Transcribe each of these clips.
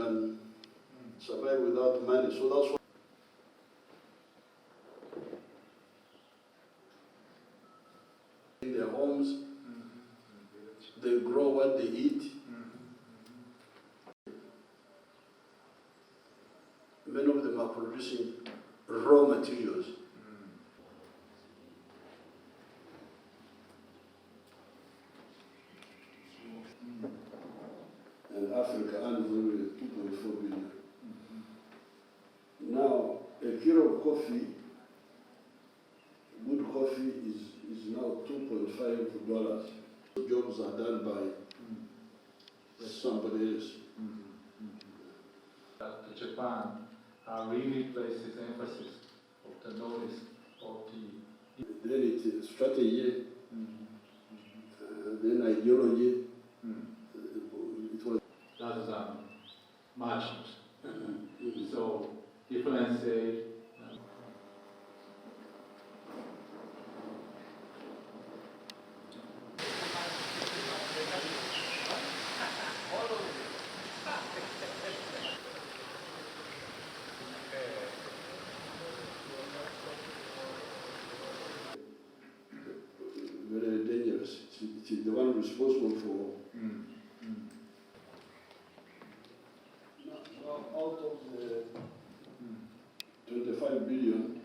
can survive without money. So that's why in their homes, they grow what they eat. Many of them are producing raw materials. And Africa and 2.4 billion. Now, a kilo of coffee, good coffee, is now $2.5. Jobs are done by somebody else. Japan really places emphasis of the knowledge of the... Then it's strategy, then ideology. It was rather than margins. So differentiate. very dangerous. It's the one responsible for. Now, out of the 25 billion,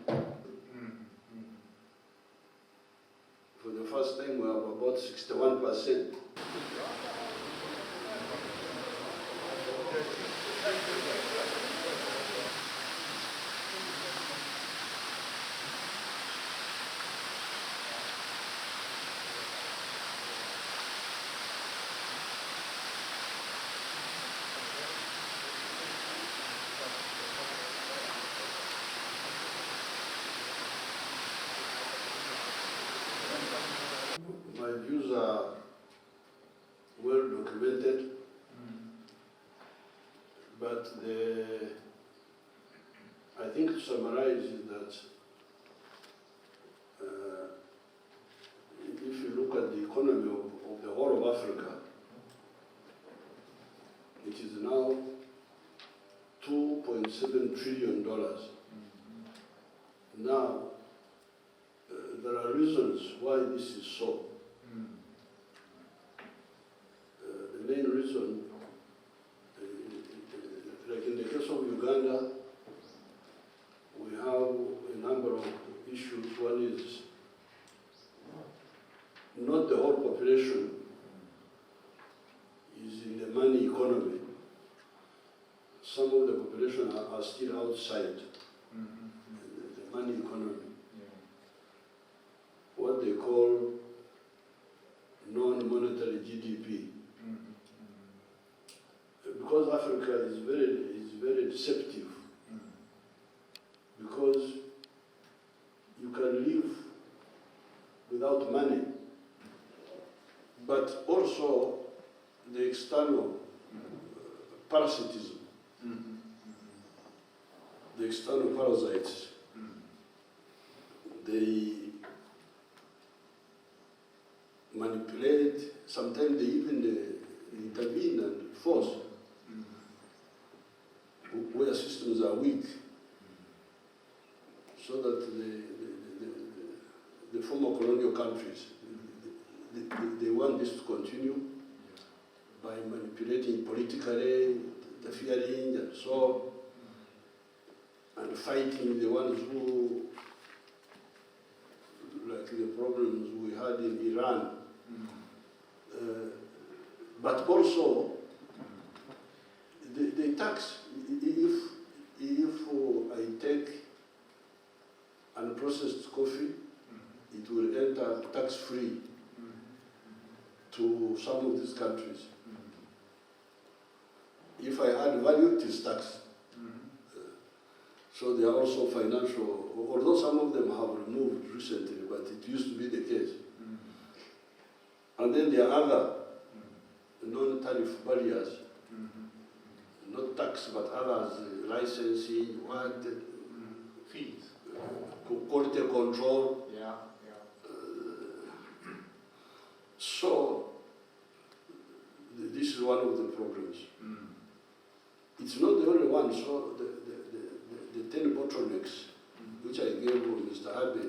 for the first time we have about 61%. My views are well documented, but I think to summarize is that if you look at the economy of the whole of Africa, it is now $2.7 trillion. Now, there are reasons why this is so. The main reason, like in the case of Uganda, we have a number of issues. One is not the whole population is in the money economy. Some of the population are still outside the money economy. What they call non-monetary GDP. Because Africa is very deceptive. Because you can live without money, but also the external parasitism, the external parasites, they manipulate, sometimes they even intervene and force where systems are weak, so that the former colonial countries, they want this to continue by manipulating politically, interfering and so on, and fighting the ones who, like the problems we had in Iran. But also, they tax. If I take unprocessed coffee, it will enter tax-free to some of these countries. If I add value, it is taxed. So they are also financial, although some of them have removed recently, but it used to be the case. And then there are other non-tariff barriers, not tax, but others, licensing, Fees. Quality control. Yeah. So this is one of the problems. it's not the only one. So the 10 bottlenecks, which I gave to Mr. Abe,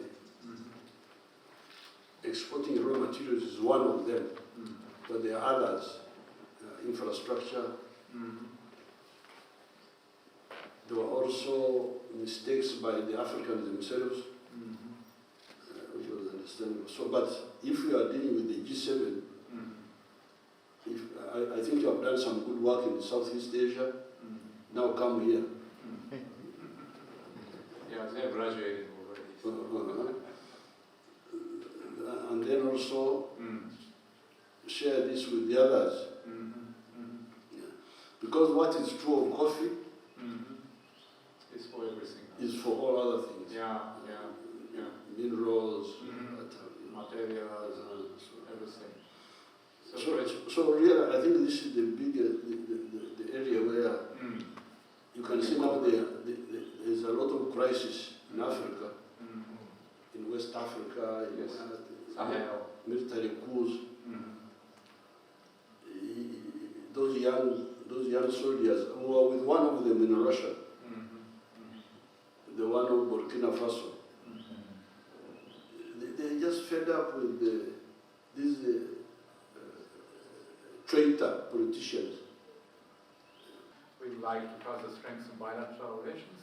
exporting raw materials is one of them, but there are others, infrastructure. There were also mistakes by the Africans themselves, which was understandable. So, but if we are dealing with the G7, I think you have done some good work in Southeast Asia. Now come here. Yeah, they have graduated already. And then also share this with the others. Yeah. Because what is true of coffee is for everything. Is for all other things. Yeah. Minerals, materials, everything. So really, I think this is the bigger, the area where you can see now there's a lot of crisis in Africa, in West Africa, in military coups. Those young soldiers, who were with one of them in Russia, the one of Burkina Faso. They just fed up with these traitor politicians. We would like to further strengthen bilateral relations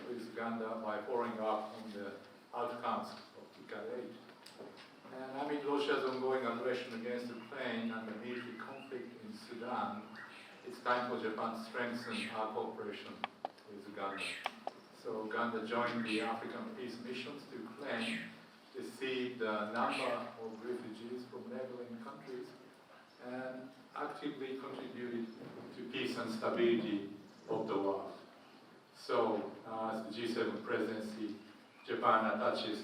with Uganda by following up on the outcomes of Decade 8. And amid Russia's ongoing aggression against Ukraine and the military conflict in Sudan, it's time for Japan to strengthen our cooperation with Uganda. So Uganda joined the African peace missions to Ukraine, received a number of refugees from neighboring countries, and actively contributed to peace and stability of the world. So, as the G7 presidency, Japan attaches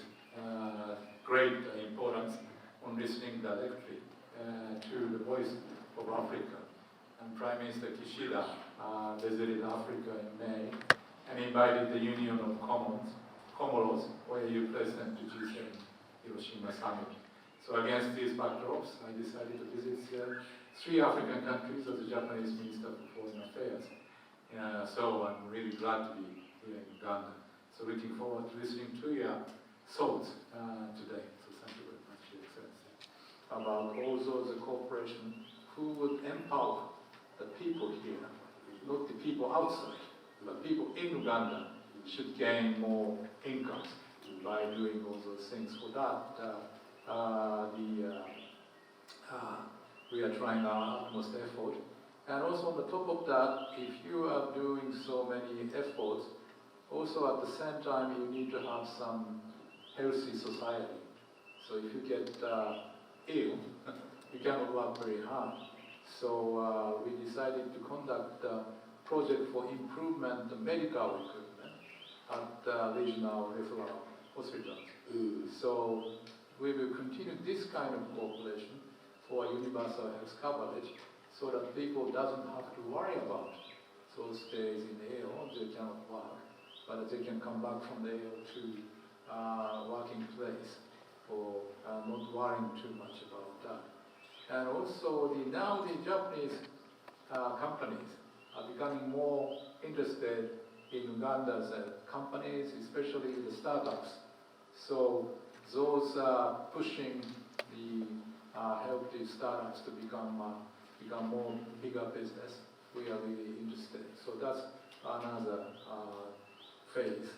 great importance on listening directly to the voice of Africa. And Prime Minister Kishida visited Africa in May and invited the Union of Comoros, where you President to G7 Hiroshima Summit. So against these backdrops, I decided to visit 3 African countries as the Japanese Minister for Foreign Affairs. So I'm really glad to be here in Uganda. So looking forward to listening to your thoughts today. So thank you very much, Your Excellency. About also the cooperation who would empower the people here, not the people outside, but people in Uganda should gain more incomes by doing all those things. For that, we are trying our utmost effort. And also on the top of that, if you are doing so many efforts, also at the same time you need to have some healthy society. So if you get ill, you cannot work very hard. So we decided to conduct a project for improvement of medical equipment at regional referral hospitals. So we will continue this kind of cooperation for universal health coverage, so that people doesn't have to worry about those days in ill, they cannot work, but they can come back from the ill to working place, or not worrying too much about that. And also now the Japanese companies are becoming more interested in Uganda's companies, especially the startups. So those are pushing the healthy startups to become more bigger business. We are really interested. So that's another phase